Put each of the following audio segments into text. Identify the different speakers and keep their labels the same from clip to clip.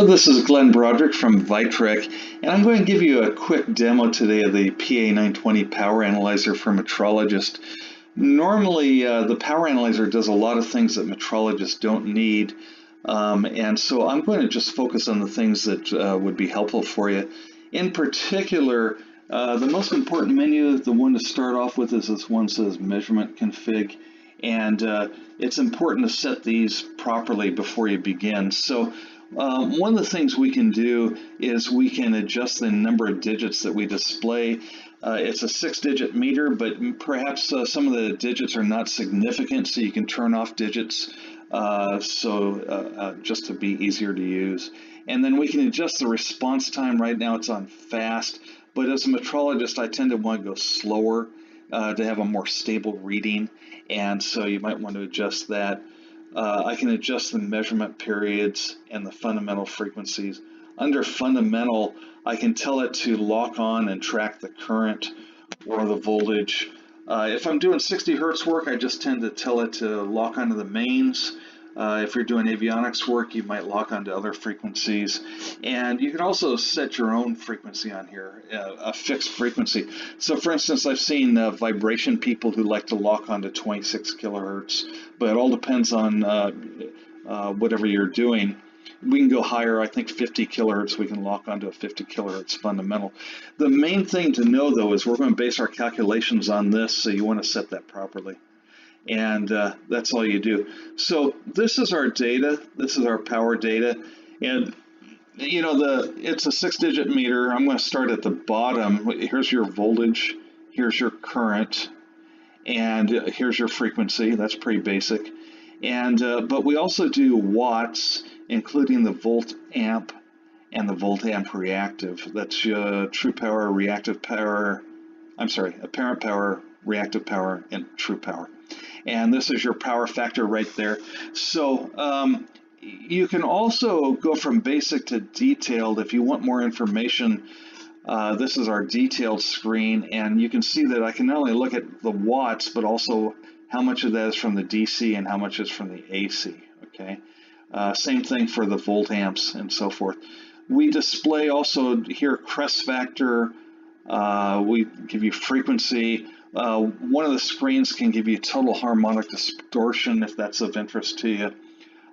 Speaker 1: Hello, this is Glenn Broderick from Vitrek, and I'm going to give you a quick demo today of the PA920 power analyzer for Metrologist. Normally, the power analyzer does a lot of things that Metrologists don't need, and so I'm going to just focus on the things that would be helpful for you. In particular, the most important menu, the one to start off with, is this one that says Measurement Config, and it's important to set these properly before you begin. So one of the things we can do is we can adjust the number of digits that we display. It's a 6-digit meter, but perhaps some of the digits are not significant, so you can turn off digits just to be easier to use. And then we can adjust the response time. Right now it's on fast, but as a metrologist I tend to want to go slower to have a more stable reading, and so you might want to adjust that. I can adjust the measurement periods and the fundamental frequencies. Under fundamental, I can tell it to lock on and track the current or the voltage. If I'm doing 60 hertz work, I just tend to tell it to lock onto the mains. If you're doing avionics work, you might lock onto other frequencies. And you can also set your own frequency on here, a fixed frequency. So for instance, I've seen vibration people who like to lock onto 26 kilohertz, but it all depends on whatever you're doing. We can go higher. I think 50 kilohertz, we can lock onto a 50 kilohertz fundamental. The main thing to know, though, is we're going to base our calculations on this, so you want to set that properly. And that's all you do. So this is our data. This is our power data. And you know, it's a 6-digit meter. I'm going to start at the bottom. Here's your voltage. Here's your current. And here's your frequency. That's pretty basic. And but we also do watts, including the volt amp and the volt amp reactive. That's true power, reactive power. I'm sorry, apparent power, reactive power, and true power. And this is your power factor right there. So you can also go from basic to detailed if you want more information. This is our detailed screen, and you can see that I can not only look at the watts, but also how much of that is from the DC and how much is from the AC. Okay, same thing for the volt amps and so forth. We display also here crest factor. We give you frequency. One of the screens can give you total harmonic distortion if that's of interest to you.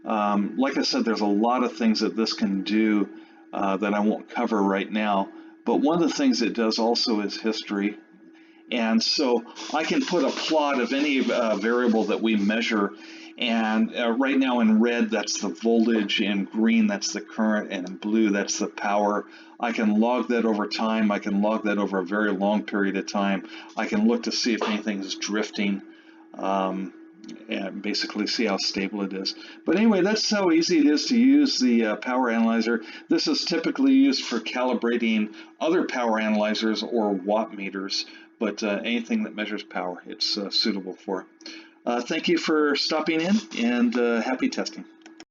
Speaker 1: Like I said, there's a lot of things that this can do that I won't cover right now, but one of the things it does also is history. And so I can put a plot of any variable that we measure, and right now in red that's the voltage, in green that's the current, and in blue that's the power. I can log that over time. I can log that over a very long period of time. I can look to see if anything is drifting and basically see how stable it is. But anyway, that's how easy it is to use the power analyzer. This is typically used for calibrating other power analyzers or watt meters, but anything that measures power, it's suitable for. Thank you for stopping in, and happy testing.